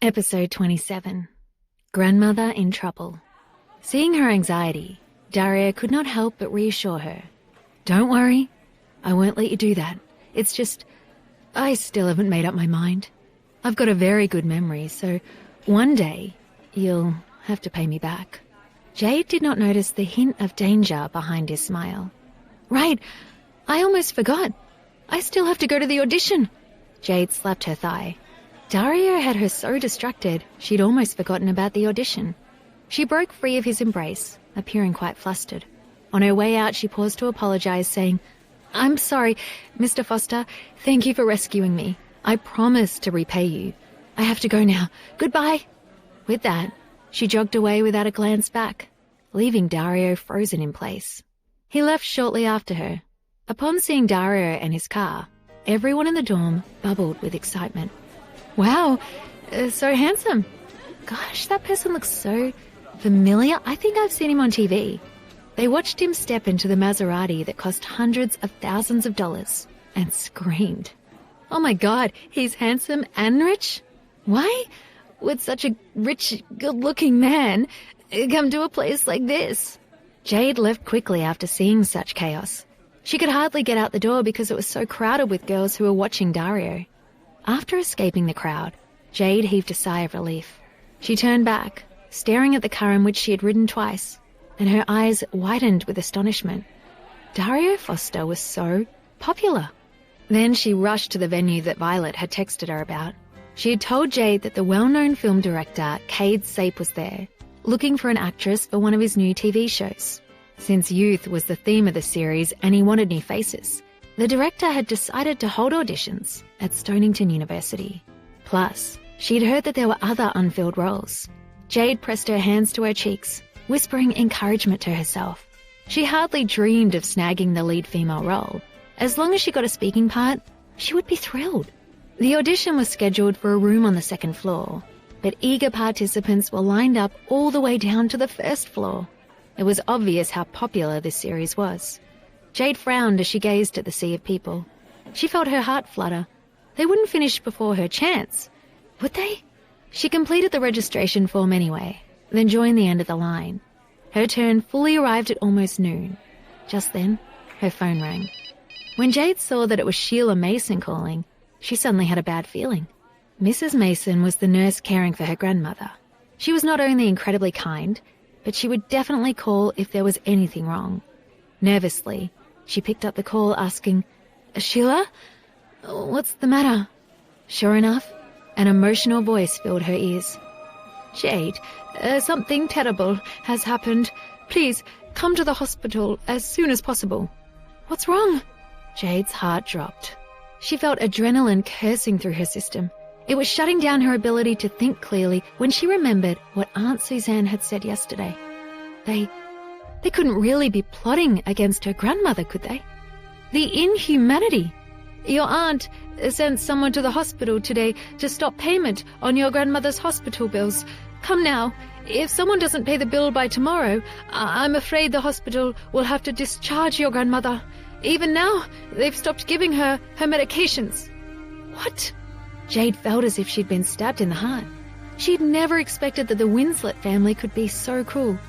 Episode 27. Grandmother in Trouble. Seeing her anxiety, Daria could not help but reassure her. Don't worry, I won't let you do that. It's just, I still haven't made up my mind. I've got a very good memory, so one day you'll have to pay me back. Jade did not notice the hint of danger behind his smile. Right, I almost forgot. I still have to go to the audition. Jade slapped her thigh. Daria had her so distracted she'd almost forgotten about the audition. She broke free of his embrace, appearing quite flustered. On her way out, she paused to apologize, saying, I'm sorry, Mr. Foster. Thank you for rescuing me. I promise to repay you. I have to go now. Goodbye. With that, she jogged away without a glance back, leaving Dario frozen in place. He left shortly after her. Upon seeing Dario and his car, everyone in the dorm bubbled with excitement. Wow, so handsome. Gosh, that person looks so familiar. I think I've seen him on TV. They watched him step into the Maserati that cost hundreds of thousands of dollars and screamed. Oh my God, he's handsome and rich? Why would such a rich, good-looking man come to a place like this? Jade left quickly after seeing such chaos. She could hardly get out the door because it was so crowded with girls who were watching Dario. After escaping the crowd, Jade heaved a sigh of relief. She turned back, staring at the car in which she had ridden twice, and her eyes widened with astonishment. Dario Foster was so popular. Then she rushed to the venue that Violet had texted her about. She had told Jade that the well-known film director Cade Sape was there, looking for an actress for one of his new TV shows. Since youth was the theme of the series and he wanted new faces, the director had decided to hold auditions at Stonington University. Plus, she'd heard that there were other unfilled roles. Jade pressed her hands to her cheeks, whispering encouragement to herself. She hardly dreamed of snagging the lead female role. As long as she got a speaking part, she would be thrilled. The audition was scheduled for a room on the second floor, but eager participants were lined up all the way down to the first floor. It was obvious how popular this series was. Jade frowned as she gazed at the sea of people. She felt her heart flutter. They wouldn't finish before her chance, would they? She completed the registration form anyway, then joined the end of the line. Her turn fully arrived at almost noon. Just then, her phone rang. When Jade saw that it was Sheila Mason calling, she suddenly had a bad feeling. Mrs. Mason was the nurse caring for her grandmother. She was not only incredibly kind, but she would definitely call if there was anything wrong. Nervously, she picked up the call asking, Sheila? What's the matter? Sure enough, an emotional voice filled her ears. Jade, something terrible has happened. Please, come to the hospital as soon as possible. What's wrong? Jade's heart dropped. She felt adrenaline coursing through her system. It was shutting down her ability to think clearly when she remembered what Aunt Suzanne had said yesterday. They couldn't really be plotting against her grandmother, could they? The inhumanity! Your aunt sent someone to the hospital today to stop payment on your grandmother's hospital bills. Come now. If someone doesn't pay the bill by tomorrow, I'm afraid the hospital will have to discharge your grandmother. Even now, they've stopped giving her medications. What? Jade felt as if she'd been stabbed in the heart. She'd never expected that the Winslet family could be so cruel.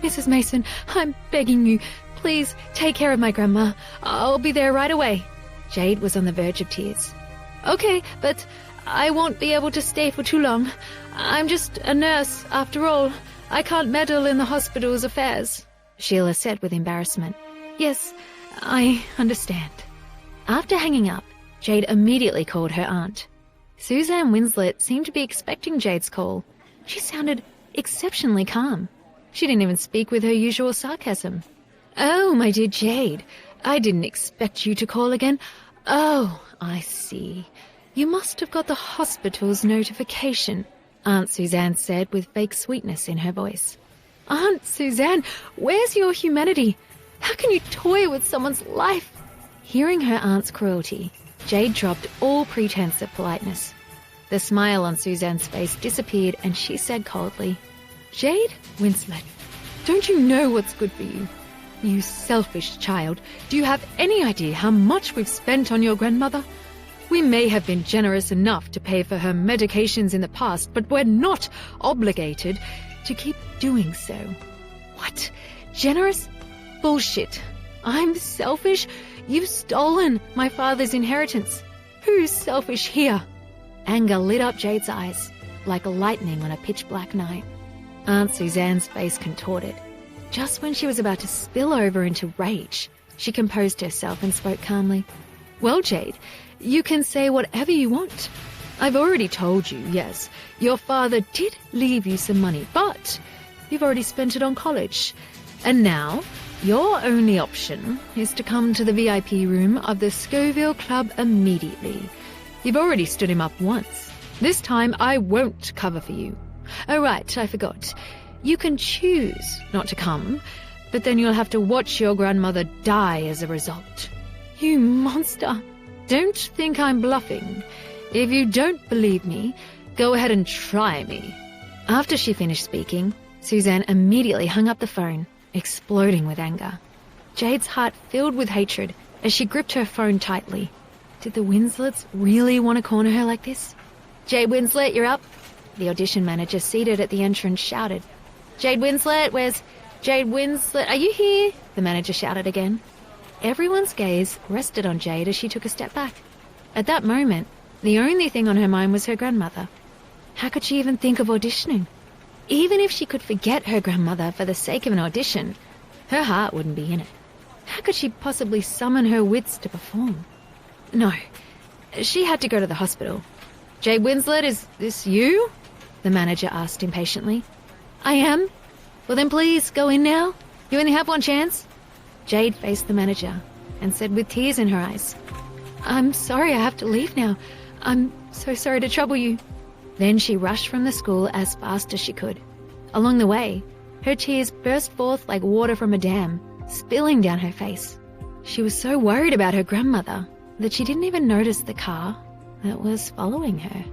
Mrs. Mason, I'm begging you, please take care of my grandma. I'll be there right away. Jade was on the verge of tears. Okay, but I won't be able to stay for too long. I'm just a nurse, after all. I can't meddle in the hospital's affairs, Sheila said with embarrassment. Yes, I understand. After hanging up, Jade immediately called her aunt. Suzanne Winslet seemed to be expecting Jade's call. She sounded exceptionally calm. She didn't even speak with her usual sarcasm. Oh, my dear Jade, I didn't expect you to call again. Oh, I see. You must have got the hospital's notification, Aunt Suzanne said with fake sweetness in her voice. Aunt Suzanne, where's your humanity? How can you toy with someone's life? Hearing her aunt's cruelty, Jade dropped all pretense of politeness. The smile on Suzanne's face disappeared and she said coldly, Jade Winslet, don't you know what's good for you? You selfish child, do you have any idea how much we've spent on your grandmother? We may have been generous enough to pay for her medications in the past, but we're not obligated to keep doing so. What? Generous? Bullshit. I'm selfish? You've stolen my father's inheritance. Who's selfish here? Anger lit up Jade's eyes, like lightning on a pitch-black night. Aunt Suzanne's face contorted. Just when she was about to spill over into rage, she composed herself and spoke calmly. Well, Jade, you can say whatever you want. I've already told you, yes, your father did leave you some money, but you've already spent it on college. And now, your only option is to come to the VIP room of the Scoville Club immediately. You've already stood him up once. This time I won't cover for you. Oh right, I forgot. You can choose not to come, but then you'll have to watch your grandmother die as a result. You monster! Don't think I'm bluffing. If you don't believe me, go ahead and try me. After she finished speaking, Suzanne immediately hung up the phone, exploding with anger. Jade's heart filled with hatred as she gripped her phone tightly. Did the Winslets really want to corner her like this? Jade Winslet, you're up. The audition manager seated at the entrance shouted. Jade Winslet, where's Jade Winslet? Are you here? The manager shouted again. Everyone's gaze rested on Jade as she took a step back. At that moment, the only thing on her mind was her grandmother. How could she even think of auditioning? Even if she could forget her grandmother for the sake of an audition, her heart wouldn't be in it. How could she possibly summon her wits to perform? No, she had to go to the hospital. Jade Winslet, is this you? The manager asked impatiently. I am. Well then please, go in now. You only have one chance. Jade faced the manager and said with tears in her eyes, I'm sorry I have to leave now. I'm so sorry to trouble you. Then she rushed from the school as fast as she could. Along the way, her tears burst forth like water from a dam, spilling down her face. She was so worried about her grandmother that she didn't even notice the car that was following her.